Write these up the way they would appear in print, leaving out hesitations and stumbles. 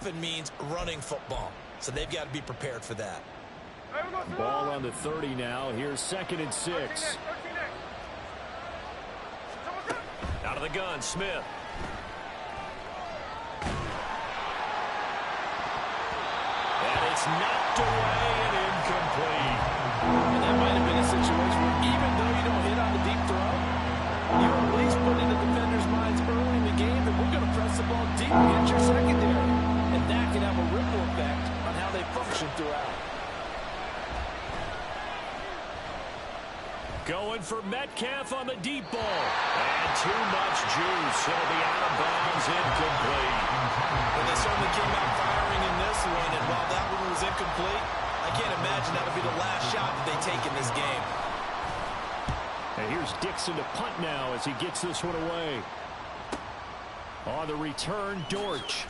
often means running football. So they've got to be prepared for that. Ball on the 30 now. Here's 2nd and 6. Out of the gun, Smith. And it's knocked away and incomplete. And that might have been a situation where even though you don't hit on the deep throw, you at least put in the defender's minds early in the game that we're going to press the ball deep against your secondary. And that can have a ripple effect on how they function throughout. Going for Metcalf on the deep ball. And too much juice. It'll be out of bounds, incomplete. Well, they certainly came out firing in this one, and while that one was incomplete, I can't imagine that'll be the last shot that they take in this game. And here's Dixon to punt now as he gets this one away. On the return, Dortch.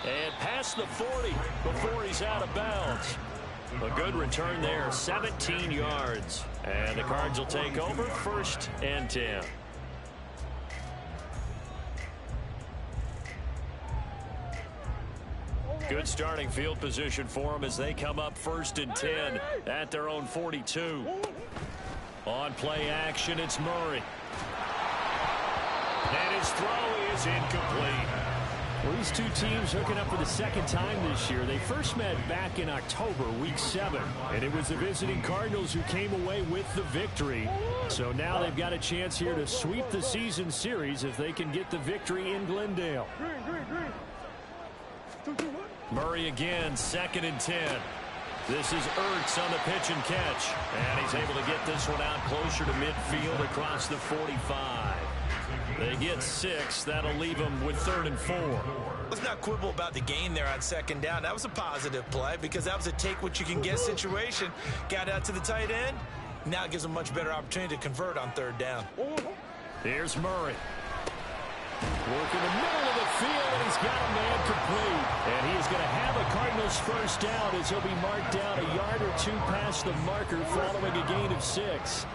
And past the 40 before he's out of bounds. A good return there, 17 yards. And the Cards will take over, 1st and 10. Good starting field position for them as they come up 1st and 10 at their own 42. On play action, it's Murray. And his throw is incomplete. Well, these two teams hooking up for the 2nd time this year. They first met back in October, week 7. And it was the visiting Cardinals who came away with the victory. So now they've got a chance here to sweep the season series if they can get the victory in Glendale. Murray again, 2nd and 10. This is Ertz on the pitch and catch. And he's able to get this one out closer to midfield across the 45. They get 6. That'll leave them with 3rd and 4. Let's not quibble about the gain there on 2nd down. That was a positive play because that was a take-what-you-can-get situation. Got out to the tight end. Now it gives them a much better opportunity to convert on 3rd down. Here's Murray. Working the middle of the field, and he's got a man complete. And he is going to have a Cardinals 1st down as he'll be marked down a yard or 2 past the marker following a gain of 6. 1st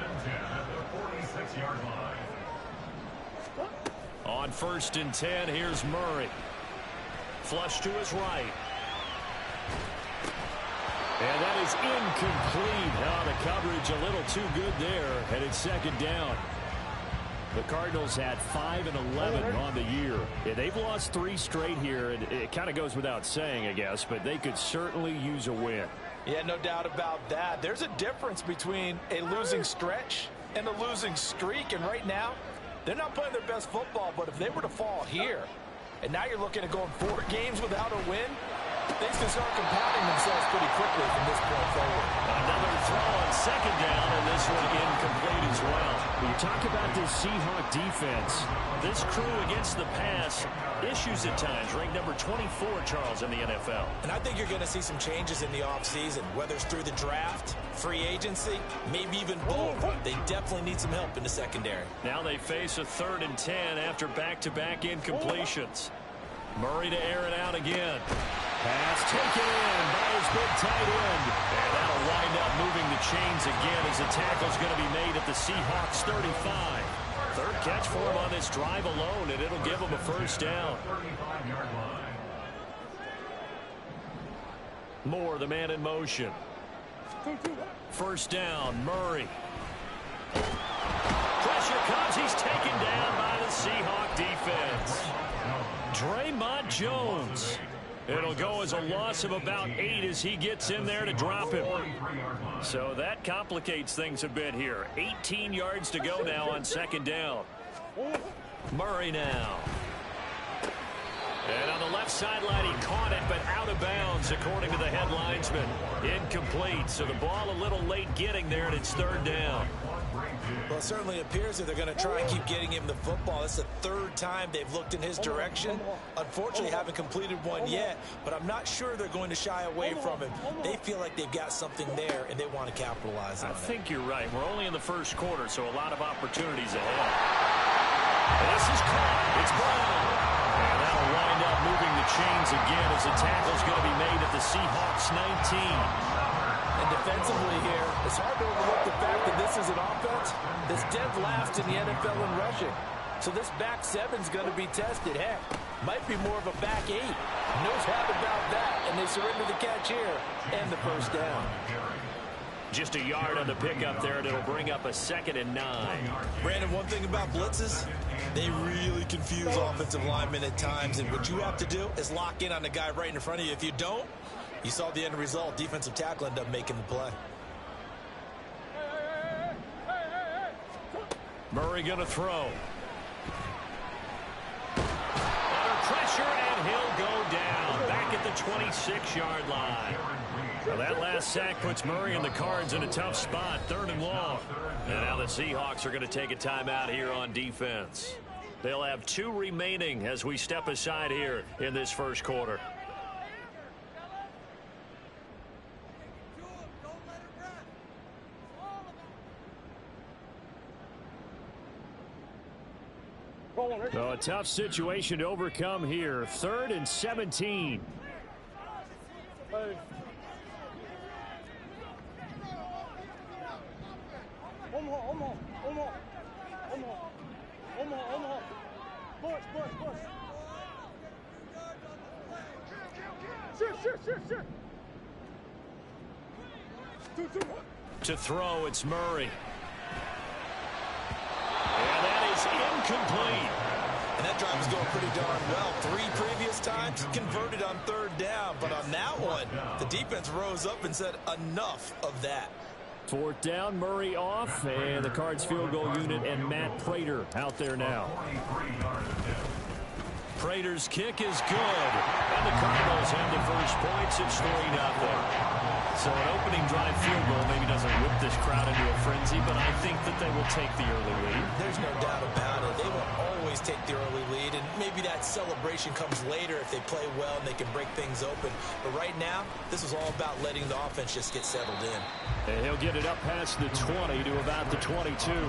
and 10 at the 46-yard line. On 1st and 10, here's Murray. Flush to his right. And that is incomplete. Now the coverage a little too good there. And it's 2nd down. The Cardinals had 5 and 11 on the year. Yeah, they've lost 3 straight here, and it kind of goes without saying, I guess, but they could certainly use a win. Yeah, no doubt about that. There's a difference between a losing stretch and a losing streak, and right now, they're not playing their best football, but if they were to fall here, and now you're looking at going 4 games without a win, things can start compounding themselves pretty quickly from this point forward. Another throw on 2nd down, and this one incomplete as well. You talk about this Seahawk defense. This crew against the pass, issues at times, ranked number 24, Charles, in the NFL. And I think you're going to see some changes in the offseason, whether it's through the draft, free agency, maybe even both. They definitely need some help in the secondary. Now they face a 3rd and 10 after back-to-back incompletions. Murray to air it out again. Pass taken in by his big tight end. And that'll wind up moving the chains again as the tackle's going to be made at the Seahawks 35. 3rd catch for him on this drive alone, and it'll give him a 1st down. 35-yard line. Moore, the man in motion. 1st down, Murray. Pressure comes. He's taken down by the Seahawk defense. Draymond Jones. It'll go as a loss of about 8 as he gets in there to drop him. So that complicates things a bit here. 18 yards to go now on 2nd down. Murray now. And on the left sideline, he caught it, but out of bounds, according to the head linesman. Incomplete, so the ball a little late getting there, and it's 3rd down. Well, it certainly appears that they're going to try and keep getting him the football. That's the 3rd time they've looked in his direction. Unfortunately, haven't completed one yet, but I'm not sure they're going to shy away from him. They feel like they've got something there, and they want to capitalize on it. I think you're right. We're only in the 1st quarter, so a lot of opportunities ahead. This is caught. It's Brown. And that'll wind up moving the chains again as the tackle's going to be made at the Seahawks 19. And defensively here, it's hard to overlook the fact that this is an offense that's dead last in the NFL in rushing. So this back seven's going to be tested. Heck, might be more of a back eight. No doubt about that. And they surrender the catch here and the first down. Just a yard on the pickup there, and it'll bring up a 2nd and 9. Brandon, one thing about blitzes, they really confuse offensive linemen at times, and what you have to do is lock in on the guy right in front of you. If you don't, you saw the end result. Defensive tackle ended up making the play. Murray going to throw. Under pressure, and he'll go down. Back at the 26-yard line. Well, that last sack puts Murray and the Cards in a tough spot, 3rd and long. And now the Seahawks are going to take a timeout here on defense. They'll have 2 remaining as we step aside here in this first quarter. So a tough situation to overcome here. 3rd and 17. To throw, it's Murray. And that is incomplete. And that drive is going pretty darn well. 3 previous times converted on 3rd down. But on that one, the defense rose up and said enough of that. 4th down, Murray off, and the Cards field goal unit and Matt Prater out there now. Prater's kick is good, and the Cardinals have the first points. It's 3-0. So an opening drive field goal maybe doesn't whip this crowd into a frenzy, but I think that they will take the early lead. There's no doubt about it. They will always take the early lead, and maybe that celebration comes later if they play well and they can break things open. But right now, this is all about letting the offense just get settled in. And he'll get it up past the 20 to about the 22. The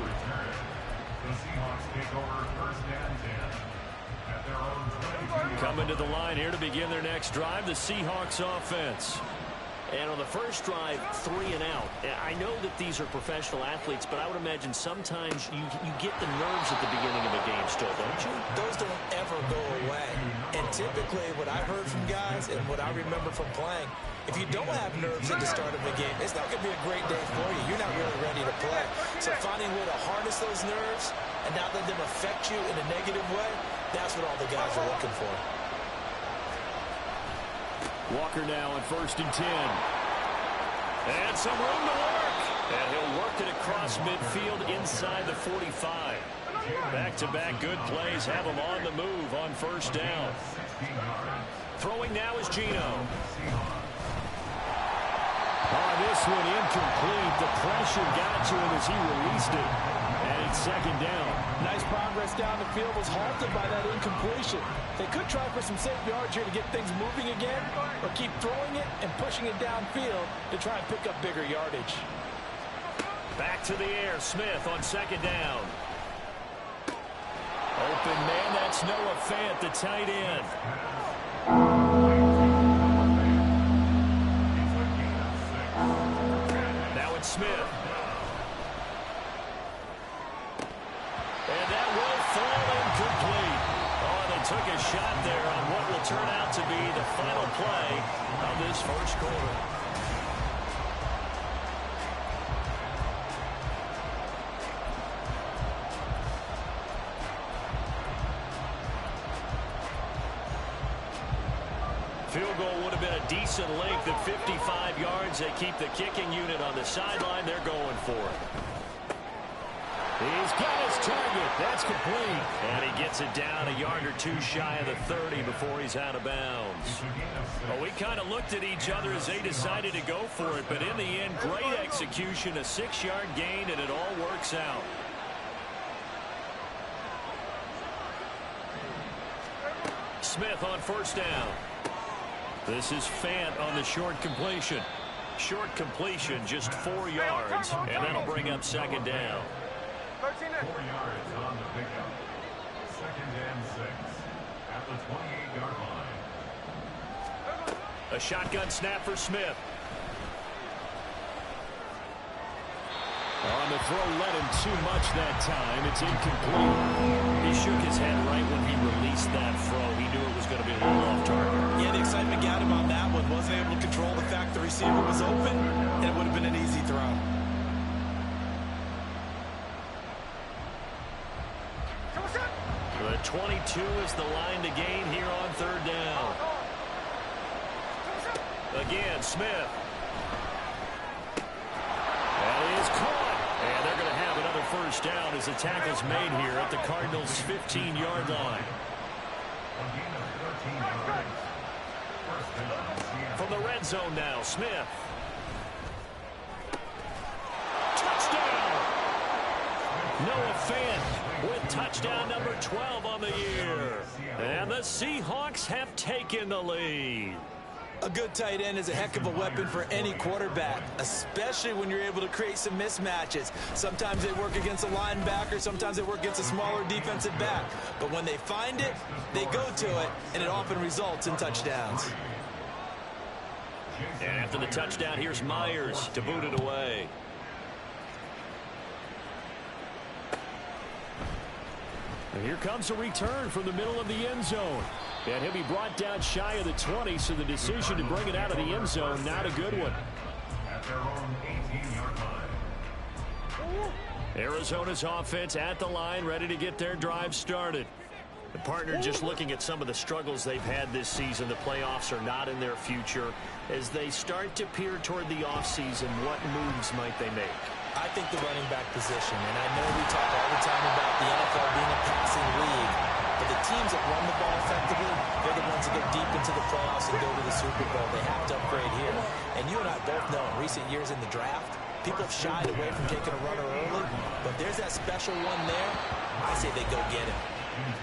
Seahawks take over 1st and 10 at their own 22. Coming to the line here to begin their next drive, the Seahawks offense. And on the first drive, 3 and out. I know that these are professional athletes, but I would imagine sometimes you get the nerves at the beginning of a game still, don't you? Those don't ever go away. And typically what I heard from guys and what I remember from playing, if you don't have nerves at the start of a game, it's not going to be a great day for you. You're not really ready to play. So finding a way to harness those nerves and not let them affect you in a negative way, that's what all the guys are looking for. Walker now on 1st and 10. And some room to work. And he'll work it across midfield inside the 45. Back-to-back good plays have him on the move on 1st down. Throwing now is Gino. Oh, this one incomplete. The pressure got to him as he released it. And it's 2nd down. Nice progress down the field was halted by that incompletion. They could try for some safe yards here to get things moving again, or keep throwing it and pushing it downfield to try and pick up bigger yardage. Back to the air. Smith on 2nd down. Open man, that's Noah Fant, the tight end. Now it's Smith. And that will fall incomplete. Oh, they took a shot there on what will turn out to be the final play of this first quarter. Field goal would have been a decent length at 55 yards. They keep the kicking unit on the sideline. They're going for it. He's got his target. That's complete. And he gets it down a yard or 2 shy of the 30 before he's out of bounds. Well, we kind of looked at each other as they decided to go for it. But in the end, great execution, a 6-yard gain, and it all works out. Smith on 1st down. This is Fant on the short completion. Short completion, just 4 yards, and that'll bring up 2nd down. 4 yards on the pickup. 2nd and 6 at the 28-yard line. A shotgun snap for Smith. On the throw, led him too much that time. It's incomplete. He shook his head right when he released that throw. He knew it was going to be a little off target. Yeah, the excitement got him on that one. Wasn't able to control the fact the receiver was open, and it would have been an easy throw. The 22 is the line to gain here on third down. Again, Smith. That is caught. And they're going to have another first down as the tackle's made here at the Cardinals' 15-yard line. From the red zone now, Smith. Touchdown! Noah Fant with touchdown number 12 on the year. And the Seahawks have taken the lead. A good tight end is a heck of a weapon for any quarterback, especially when you're able to create some mismatches. Sometimes they work against a linebacker, sometimes they work against a smaller defensive back. But when they find it, they go to it, and it often results in touchdowns. And after the touchdown, here's Myers to boot it away. And here comes a return from the middle of the end zone. And he'll be brought down shy of the 20, so the decision to bring it out of the end zone, not a good one. At their own 18-yard line. Arizona's offense at the line, ready to get their drive started. The partner just looking at some of the struggles they've had this season. The playoffs are not in their future. As they start to peer toward the offseason, what moves might they make? I think the running back position, and I know we talk all the time about the NFL being a passing league, but the teams that run the ball effectively, they're the ones that go deep into the playoffs and go to the Super Bowl. They have to upgrade here. And you and I both know in recent years in the draft, people have shied away from taking a runner early, but there's that special one there. I say they go get him.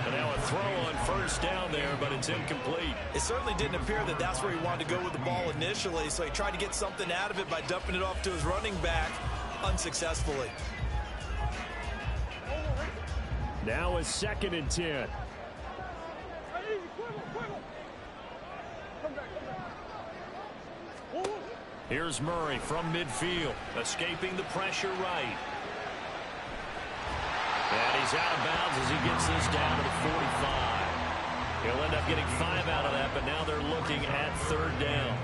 And now a throw on first down there, but it's incomplete. It certainly didn't appear that that's where he wanted to go with the ball initially, so he tried to get something out of it by dumping it off to his running back unsuccessfully. Now a 2nd and 10. Here's Murray from midfield, escaping the pressure right. And he's out of bounds as he gets this down to the 45. He'll end up getting 5 out of that, but now they're looking at third down.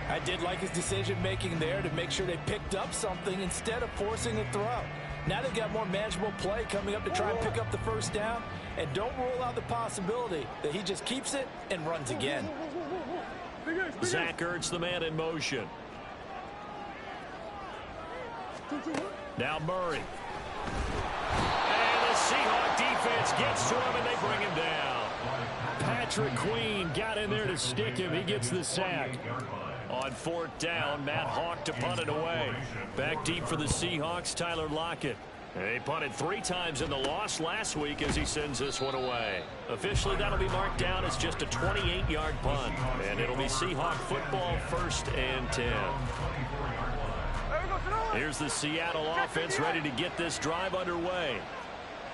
I did like his decision-making there to make sure they picked up something instead of forcing a throw. Now they've got more manageable play coming up to try and pick up the first down. And don't rule out the possibility that he just keeps it and runs again. Zach Ertz, the man in motion. Now Murray. And the Seahawk defense gets to him, and they bring him down. Patrick Queen got in there to stick him. He gets the sack. On 4th down, Matt Hawk to punt it away. Back deep for the Seahawks, Tyler Lockett. They punted 3 times in the loss last week as he sends this one away. Officially, that'll be marked down as just a 28-yard punt. And it'll be Seahawk football 1st and 10. Here's the Seattle offense ready to get this drive underway.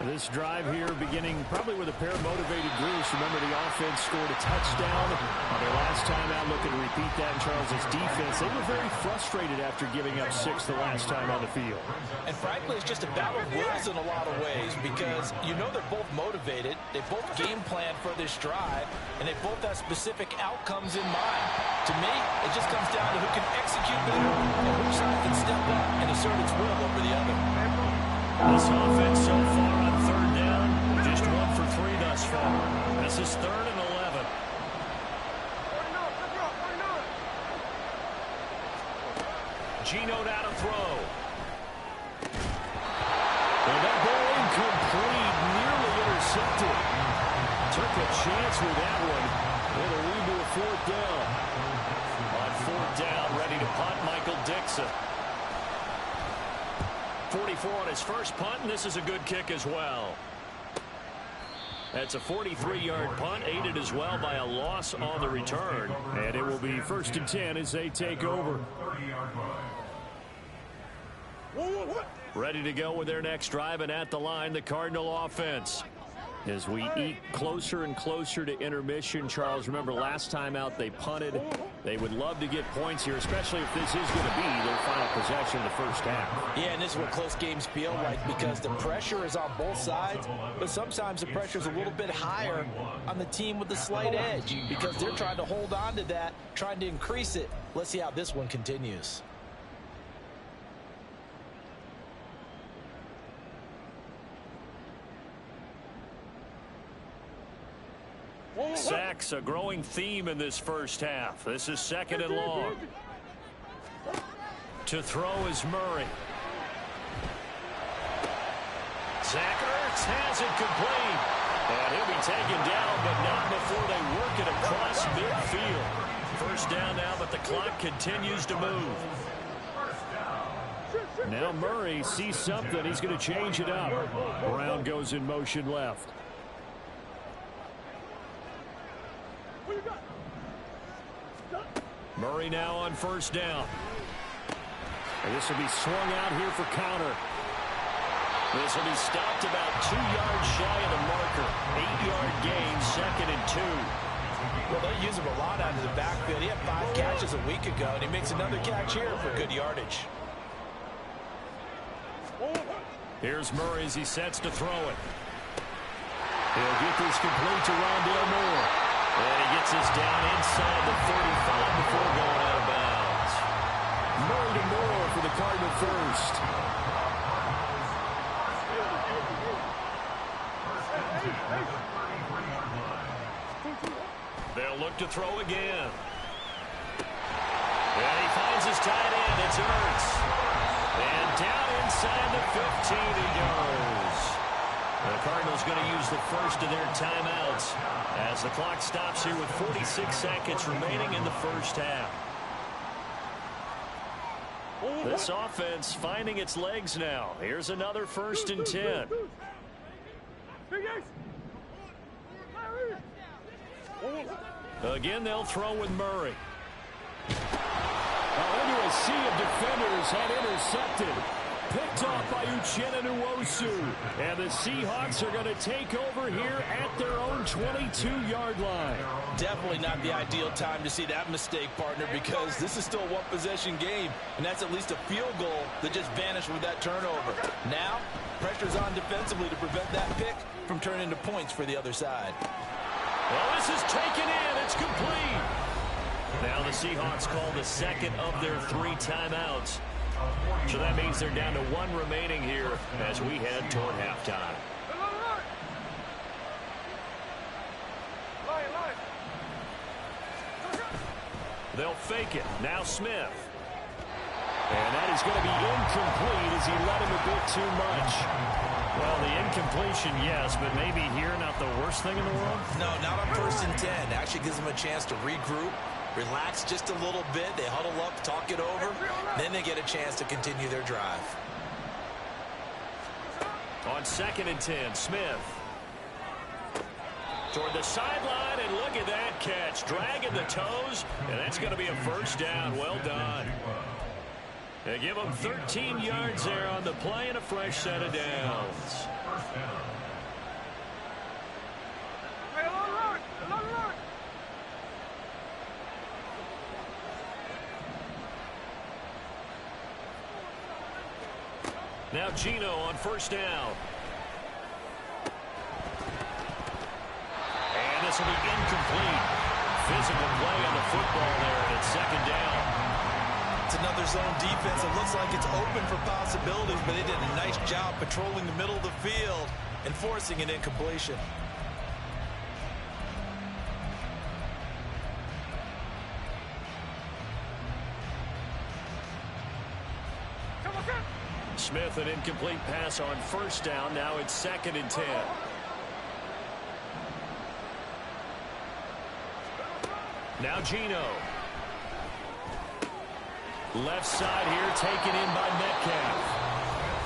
This drive here beginning probably with a pair of motivated groups. Remember, the offense scored a touchdown on their last time out. Looking to repeat that in Charles' defense. They were very frustrated after giving up 6 the last time on the field. And frankly, it's just a battle of wills in a lot of ways because you know they're both motivated. They both game plan for this drive, and they both have specific outcomes in mind. To me, it just comes down to who can execute better and which side can step up and assert its will over the other. This offense so far on 3rd down, just 1 for 3 thus far. This is 3rd and 11. Geno now to throw. And that ball incomplete, nearly intercepted. Took a chance with that one. It'll lead to a 4th down. On 4th down, ready to punt, Michael Dixon. 44 on his first punt, and this is a good kick as well. That's a 43-yard punt, aided as well by a loss on the return. And it will be 1st and 10 as they take over. Ready to go with their next drive, and at the line, the Cardinal offense. As we eat closer and closer to intermission, Charles, remember last time out they punted. They would love to get points here, especially if this is going to be their final possession in the first half. Yeah, and this is what close games feel like because the pressure is on both sides, but sometimes the pressure is a little bit higher on the team with the slight edge because they're trying to hold on to that, trying to increase it. Let's see how this one continues. Sacks, a growing theme in this first half. This is 2nd and long. To throw is Murray. Zach Ertz has it complete. And he'll be taken down, but not before they work it across midfield. First down now, but the clock continues to move. Now Murray sees something. He's going to change it up. Brown goes in motion left. Murray now on first down. And this will be swung out here for counter. This will be stopped about 2 yards shy of the marker. 8-yard gain, 2nd and 2. Well, they use him a lot out of the backfield. He had 5 catches a week ago, and he makes another catch here for good yardage. Here's Murray as he sets to throw it. He'll get this complete to Rondale Moore. And he gets this down inside the 35 before going out of bounds. Murray to Moore for the Cardinal first. They'll look to throw again. And he finds his tight end. It's Ertz. And down inside the 15 he goes. The Cardinals going to use the first of their timeouts as the clock stops here with 46 seconds remaining in the first half. This offense finding its legs now. Here's another 1st and 10. Again, they'll throw with Murray. Into a sea of defenders had intercepted. Picked off by Uchenna Nwosu. And the Seahawks are going to take over here at their own 22-yard line. Definitely not the ideal time to see that mistake, partner, because this is still a one-possession game, and that's at least a field goal that just vanished with that turnover. Now, pressure's on defensively to prevent that pick from turning into points for the other side. Well, this is taken in. It's complete. Now the Seahawks call the 2nd of their 3 timeouts. So that means they're down to 1 remaining here as we head toward halftime. They'll fake it. Now Smith. And that is going to be incomplete as he let him a bit too much. Well, the incompletion, yes, but maybe here not the worst thing in the world? No, not on 1st and 10. Actually gives them a chance to regroup, relax just a little bit. They huddle up, talk it over. Then they get a chance to continue their drive. On 2nd and 10, Smith. Toward the sideline, and look at that catch. Dragging the toes, and that's going to be a first down. Well done. They give them 13 yards there on the play and a fresh set of downs. Now Gino on first down. And this will be incomplete. Physical play on the football there, and it's 2nd down. It's another zone defense. It looks like it's open for possibilities, but they did a nice job patrolling the middle of the field and forcing an incompletion. Smith, an incomplete pass on first down. Now it's 2nd and 10. Now Gino. Left side here taken in by Metcalf.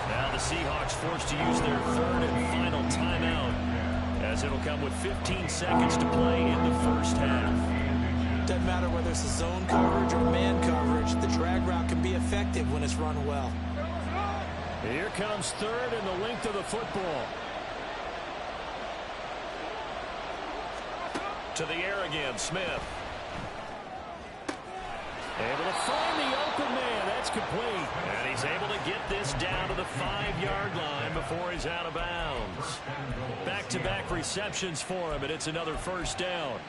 Now the Seahawks forced to use their 3rd and final timeout as it'll come with 15 seconds to play in the first half. Doesn't matter whether it's a zone coverage or man coverage, the drag route can be effective when it's run well. Here comes 3rd and the length of the football. To the air again, Smith. Able to find the open man. That's complete. And he's able to get this down to the 5-yard line before he's out of bounds. Back-to-back receptions for him, and it's another first down.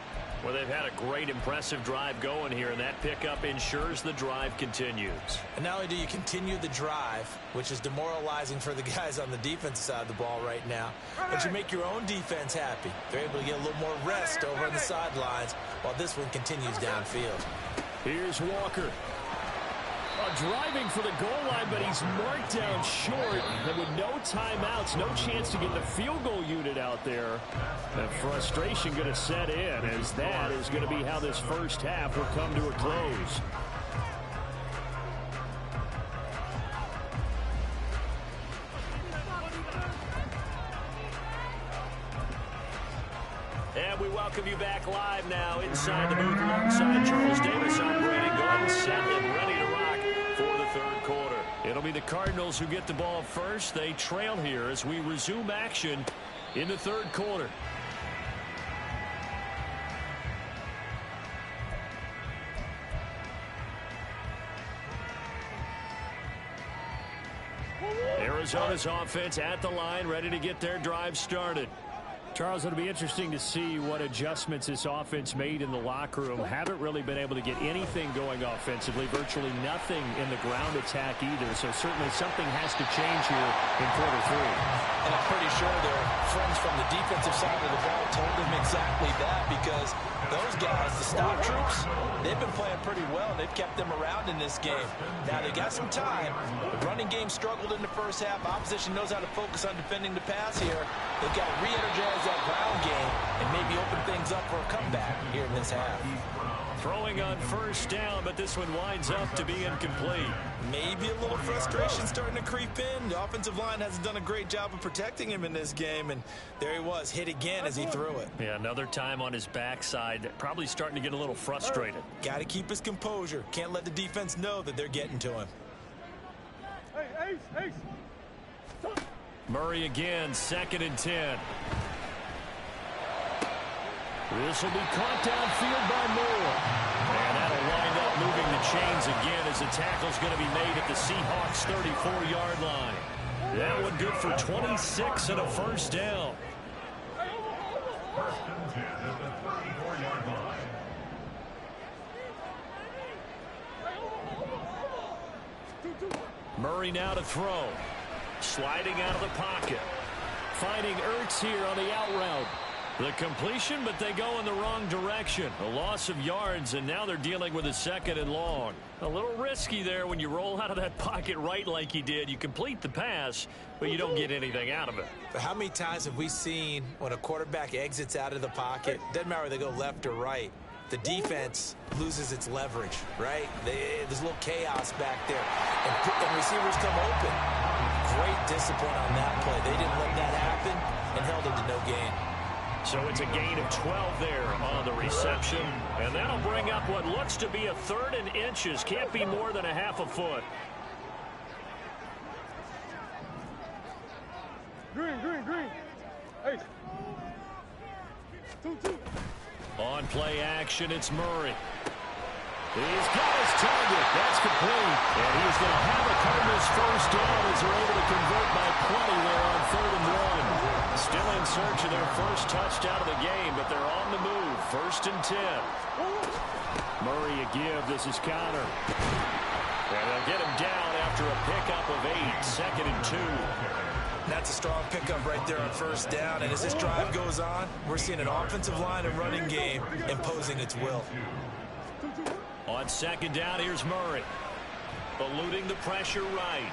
Well, they've had a great, impressive drive going here, and that pickup ensures the drive continues. And not only do you continue the drive, which is demoralizing for the guys on the defensive side of the ball right now, but you make your own defense happy. They're able to get a little more rest over on the sidelines while this one continues downfield. Here's Walker. Driving for the goal line, but he's marked down short. And with no timeouts, no chance to get the field goal unit out there. And frustration going to set in, as that is going to be how this first half will come to a close. And we welcome you back live now inside the booth alongside Charles Davis. I'm Brandon Gordon, set and ready to rock for the third quarter. It'll be the Cardinals who get the ball first. They trail here as we resume action in the third quarter. Arizona's offense at the line, ready to get their drive started. Charles, it'll be interesting to see what adjustments this offense made in the locker room. Haven't really been able to get anything going offensively, virtually nothing in the ground attack either. So certainly something has to change here in quarter three. And I'm pretty sure their friends from the defensive side of the ball told them exactly that, because those guys, the stop troops, they've been playing pretty well. They've kept them around in this game. Now they got some time. The running game struggled in the first half. Opposition knows how to focus on defending the pass here. They've got to re-energize that ground game and maybe open things up for a comeback here in this half. Throwing on first down, but this one winds up to be incomplete. Maybe a little frustration starting to creep in. The offensive line hasn't done a great job of protecting him in this game, and there he was, hit again as he threw it. Yeah, another time on his backside, probably starting to get a little frustrated. Got to keep his composure. Can't let the defense know that they're getting to him. Murray again, 2nd and 10. This will be caught downfield by Moore. And that'll wind up moving the chains again as the tackle's going to be made at the Seahawks' 34-yard line. That one good for 26 and a first down. First and 10 at the 34-yard line. Murray now to throw. Sliding out of the pocket. Finding Ertz here on the out route. The completion, but they go in the wrong direction. A loss of yards, and now they're dealing with a 2nd and long. A little risky there when you roll out of that pocket right like he did. You complete the pass, but you don't get anything out of it. But how many times have we seen when a quarterback exits out of the pocket, doesn't matter whether they go left or right, the defense loses its leverage, right? There's a little chaos back there, and receivers come open. Great discipline on that play. They didn't let that happen and held it to no gain. So it's a gain of 12 there on the reception. And that'll bring up what looks to be a 3rd and inches. Can't be more than a half a foot. Green. Hey. 2-2. On play action, it's Murray. He's got his target. That's complete. And he's going to have a Cardinals first down as they're able to convert by 20 there on 3rd and 1. Still in search of their first touchdown of the game, but they're on the move. 1st and 10. Murray a give. This is Connor. And they'll get him down after a pickup of 8. 2nd and 2. That's a strong pickup right there on first down. And as this drive goes on, we're seeing an offensive line and running game imposing its will. On 2nd down, here's Murray. Eluding the pressure right.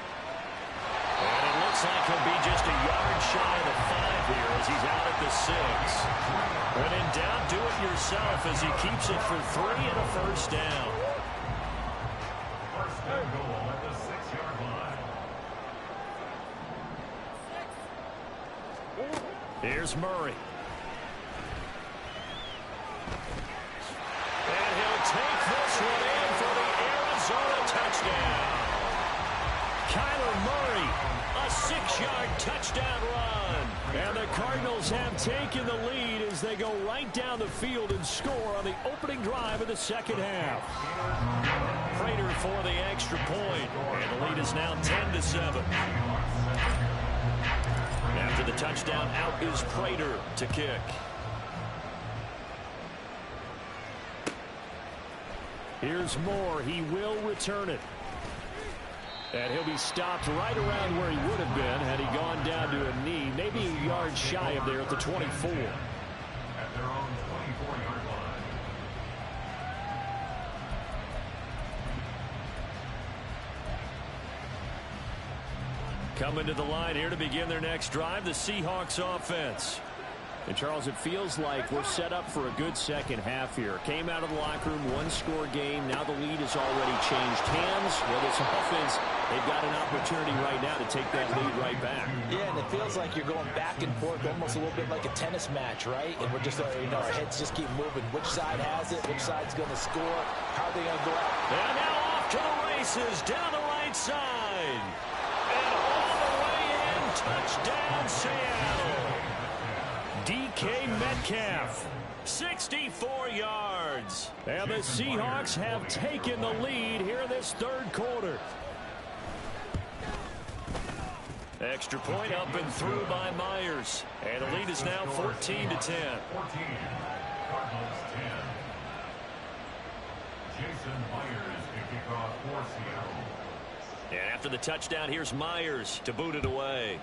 And it looks like he'll be just a yard shy of the 5 here as he's out at the 6. When in doubt, do it yourself as he keeps it for 3 and a first down. First and goal at the 6-yard line. Here's Murray. And he'll take this one in for the Arizona touchdown. Kyler Murray, a 6-yard touchdown run. And the Cardinals have taken the lead as they go right down the field and score on the opening drive of the second half. Prater for the extra point, and the lead is now 10-7. After the touchdown, out is Prater to kick. Here's Moore. He will return it. And he'll be stopped right around where he would have been had he gone down to a knee, maybe a yard shy of there at the 24. At their own 24-yard line. Coming to the line here to begin their next drive, the Seahawks offense. And, Charles, it feels like we're set up for a good second half here. Came out of the locker room, one-score game. Now the lead has already changed hands. Well, this offense, they've got an opportunity right now to take that lead right back. Yeah, and it feels like you're going back and forth, almost a little bit like a tennis match, right? And we're just, our heads just keep moving. Which side has it? Which side's going to score? How are they going to go out? And now off to the races, down the right side. And all the way in, touchdown Seattle. DK Metcalf, 64 yards. And the Seahawks have taken the lead here in this third quarter. Extra point up and through by Myers. And the lead is now 14-10. 14. Cardinals 10. Jason Myers to kick off for Seattle. And after the touchdown, here's Myers to boot it away.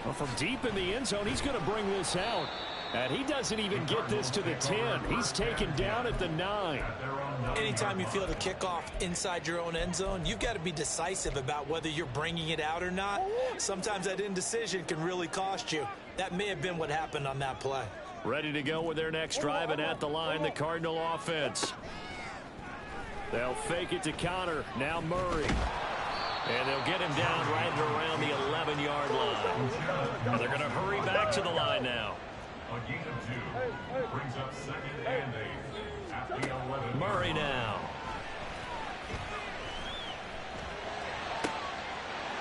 Well, from deep in the end zone, he's going to bring this out. And he doesn't even get this to the 10. He's taken down at the 9. Anytime you feel the kickoff inside your own end zone, you've got to be decisive about whether you're bringing it out or not. Sometimes that indecision can really cost you. That may have been what happened on that play. Ready to go with their next drive, and at the line, the Cardinal offense. They'll fake it to counter. Now Murray. And they'll get him down right around the 11-yard line. And they're going to hurry back to the line now. A gain of 2 brings up 2nd and 8 at the 11. Murray now.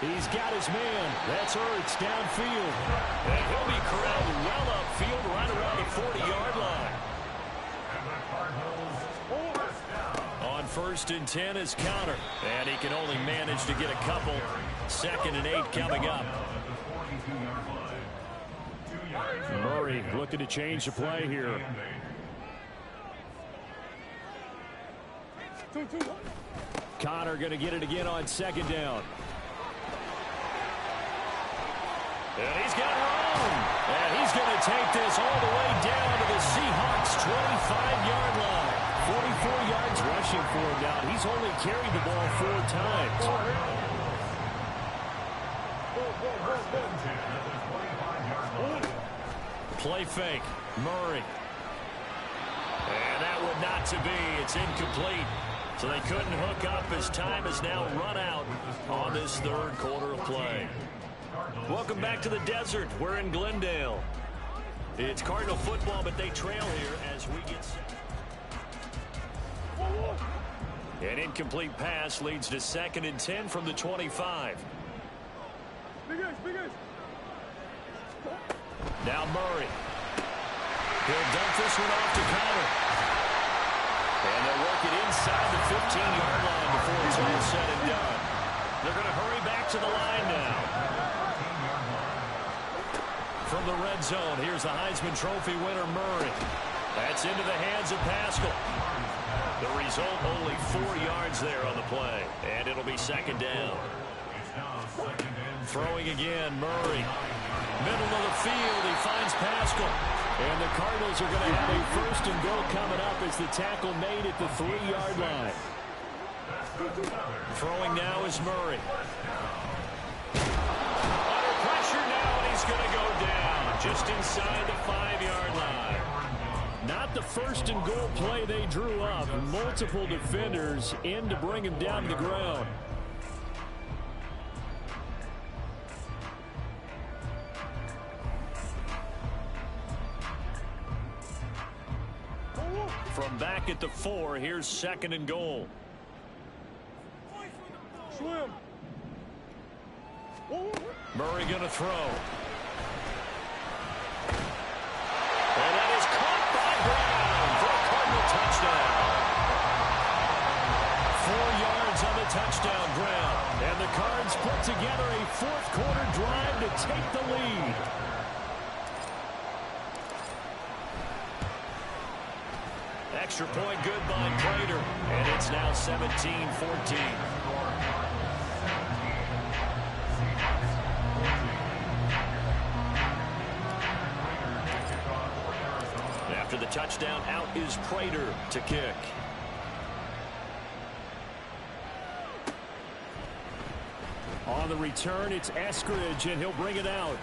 He's got his man. That's Ertz downfield. And he'll be corralled well upfield right around the 40-yard line. And the Cardinals first down. On 1st and 10 is counter. And he can only manage to get a couple. 2nd and 8 coming up. Murray looking to change the play here. Connor going to get it again on 2nd down. And he's got room. And he's going to take this all the way down to the Seahawks' 25-yard line. 44 yards rushing for him now. He's only carried the ball 4 times. Play fake. Murray. And that would not to be. It's incomplete. So they couldn't hook up as time is now run out on this third quarter of play. Welcome back to the desert. We're in Glendale. It's Cardinal football, but they trail here as we get set. An incomplete pass leads to 2nd and 10 from the 25. Now Murray. He'll dump this one off to Connor. And they'll work it inside the 15-yard line before it's all said and done. They're going to hurry back to the line now. From the red zone, here's the Heisman Trophy winner, Murray. That's into the hands of Pascal. The result, only 4 yards there on the play. And it'll be 2nd down. Throwing again, Murray. Middle of the field, he finds Pascal. And the Cardinals are going to have a 1st and goal coming up as the tackle made at the 3-yard line. Throwing now is Murray. Under pressure now, and he's going to go down just inside the 5-yard line. Not the 1st and goal play they drew up. Multiple defenders in to bring him down to the ground. From back at the 4, here's 2nd and goal. Swim. Murray going to throw. And that is caught by Brown for a Cardinal touchdown. 4 yards on the touchdown ground. And the Cards put together a fourth-quarter drive to take the lead. Extra point good by Prater. And it's now 17-14. After the touchdown, out is Prater to kick. On the return, it's Eskridge, and he'll bring it out.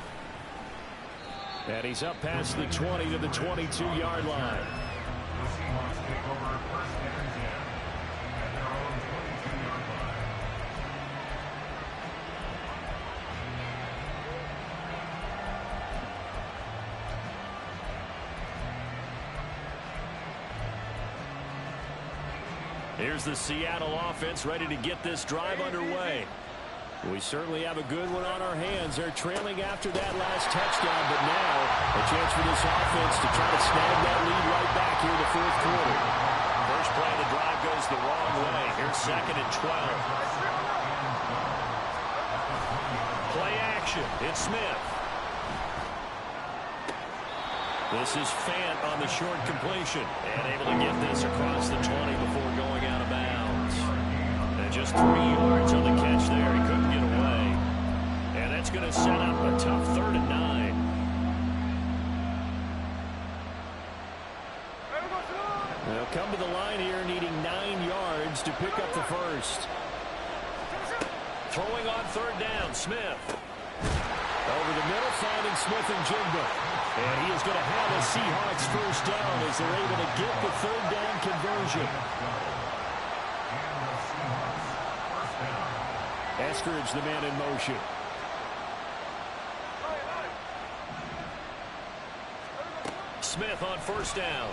And he's up past the 20 to the 22-yard line. The Seahawks take over first and 10 at their own 22-yard line. Here's the Seattle offense ready to get this drive underway. We certainly have a good one on our hands. They're trailing after that last touchdown, but now a chance for this offense to try to snag that lead right back here in the fourth quarter. First play of the drive goes the wrong way. Here's 2nd and 12. Play action. It's Smith. This is Fant on the short completion and able to get this across the 20 before going out of bounds. And just 3 yards on the catch there. He couldn't get away. And that's going to set up a tough 3rd and 9. They'll come to the line here needing 9 yards to pick up the first. Throwing on 3rd down, Smith. Over the middle, finding Smith and Jigba. And he is going to have a Seahawks first down as they're able to get the 3rd down conversion. Eskridge, the man in motion. Smith on 1st down.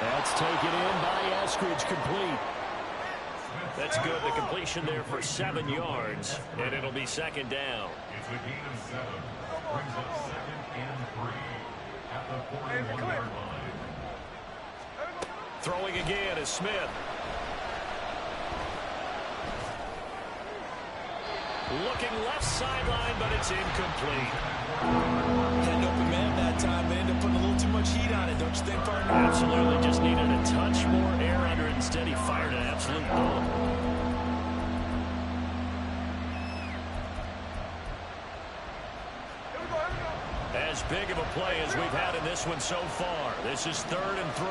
That's taken in by Eskridge, complete. That's good. The completion there for 7 yards, and it'll be 2nd down. It's a gain of 7. Brings up 2nd and 3 at the 41-yard line. Throwing again is Smith. Looking left sideline, but it's incomplete. Had an open man that time, but ended up putting a little too much heat on it, don't you think, partner? Absolutely. Just needed a touch more air under it. Instead, he fired an absolute bullet. As big of a play as we've had in this one so far. This is 3rd and 3.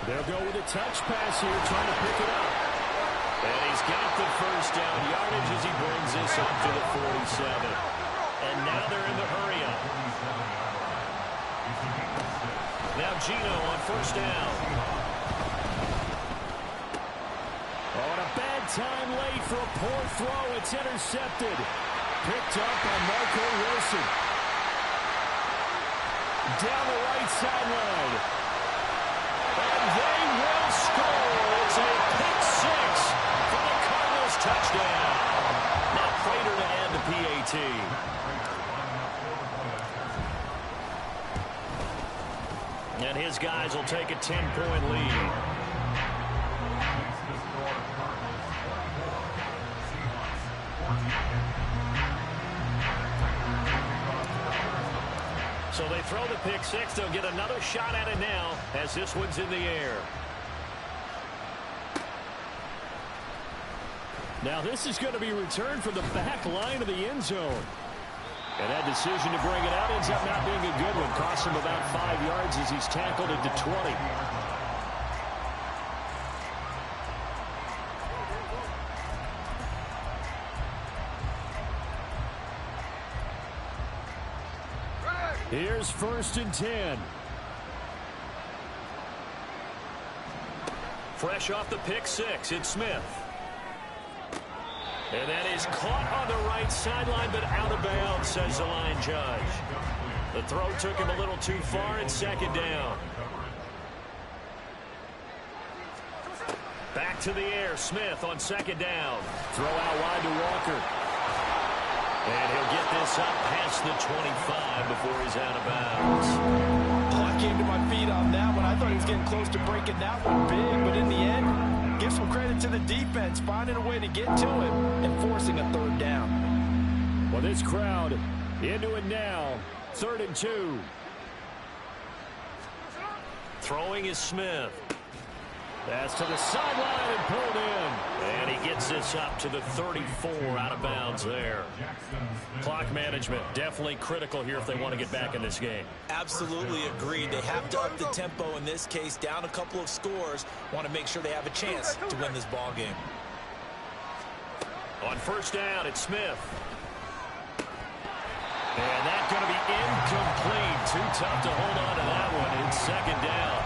They'll go with a touch pass here, trying to pick it up. And he's got the first down yardage as he brings this up to the 47. And now they're in the hurry-up. Now Gino on 1st down. Oh, and a bad time late for a poor throw. It's intercepted. Picked up by Marco Wilson. Down the right sideline. And they will score. It's a pick 6 for the Cardinals touchdown. Now Prater to add the PAT. And his guys will take a 10-point lead. So they throw the pick 6. They'll get another shot at it now as this one's in the air. Now this is going to be returned from the back line of the end zone. And that decision to bring it out ends up not being a good one. Costs him about 5 yards as he's tackled at the 20. Here's 1st and 10. Fresh off the pick 6, it's Smith. And that is caught on the right sideline, but out of bounds, says the line judge. The throw took him a little too far. It's second down. Back to the air. Smith on second down. Throw out wide to Walker. And he'll get this up past the 25 before he's out of bounds. Oh, I came to my feet on that one. I thought he was getting close to breaking that one big, but in the end, give some credit to the defense, finding a way to get to him and forcing a third down. Well, this crowd into it now. 3rd and 2. Throwing is Smith. That's to the sideline and pulled in. And he gets this up to the 34 out of bounds there. Clock management definitely critical here if they want to get back in this game. Absolutely agreed. They have to up the tempo in this case, down a couple of scores. Want to make sure they have a chance to win this ball game. On first down, it's Smith. And that's going to be incomplete. Too tough to hold on to that one. It's second down.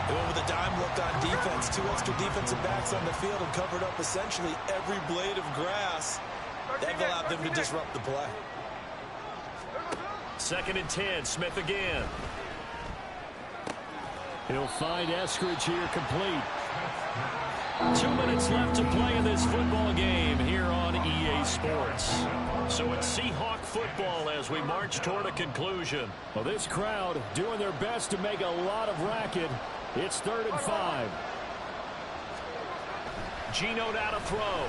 They went with a dime look on defense. 2 extra defensive backs on the field and covered up essentially every blade of grass. That allowed them to disrupt the play. 2nd and 10. Smith again. He'll find Eskridge here complete. 2 minutes left to play in this football game here on EA Sports. So it's Seahawk football as we march toward a conclusion. Well, this crowd doing their best to make a lot of racket. It's 3rd and 5. Geno now to throw.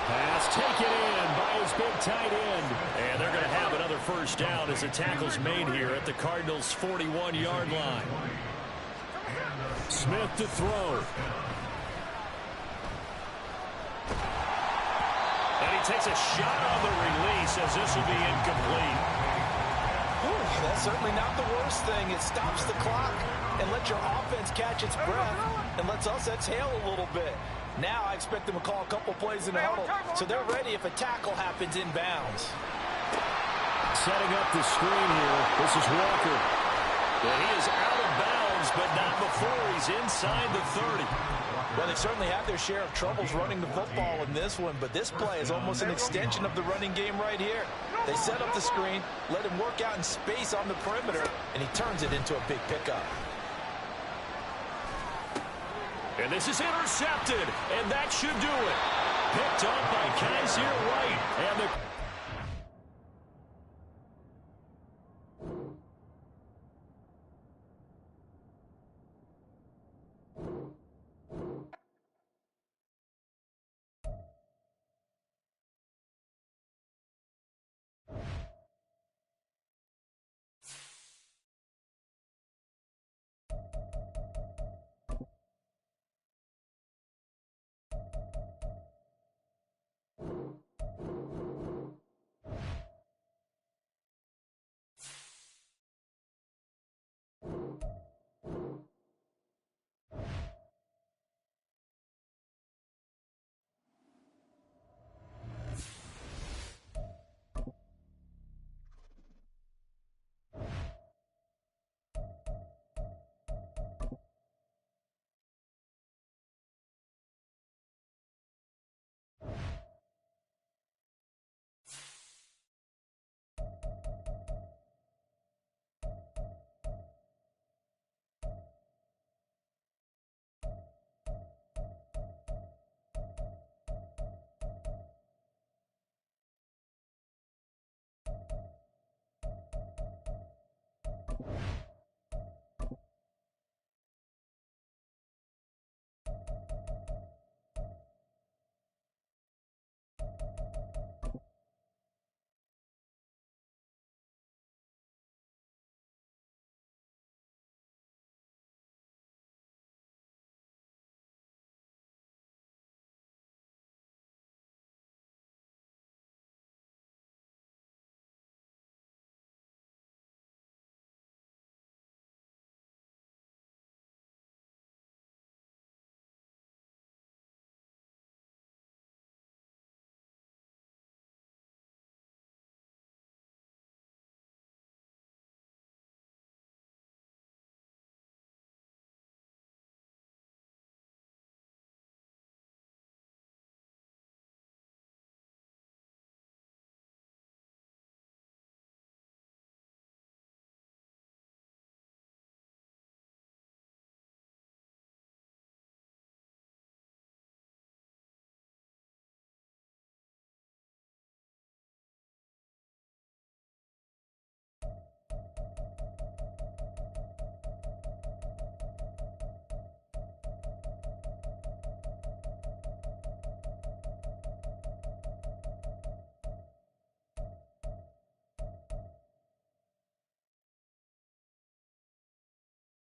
Pass taken in by his big tight end. And they're going to have another first down as the tackle's made here at the Cardinals' 41-yard line. Smith to throw. And he takes a shot on the release as this will be incomplete. That's certainly not the worst thing. It stops the clock and lets your offense catch its breath and lets us exhale a little bit. Now I expect them to call a couple plays in the huddle, so they're ready if a tackle happens inbounds. Setting up the screen here. This is Walker. And he is out of bounds, but not before he's inside the 30. Well, they've certainly had their share of troubles running the football in this one, but this play is almost an extension of the running game right here. They set up the screen, let him work out in space on the perimeter, and he turns it into a big pickup. And this is intercepted, and that should do it. Picked up by Kaiser White. And the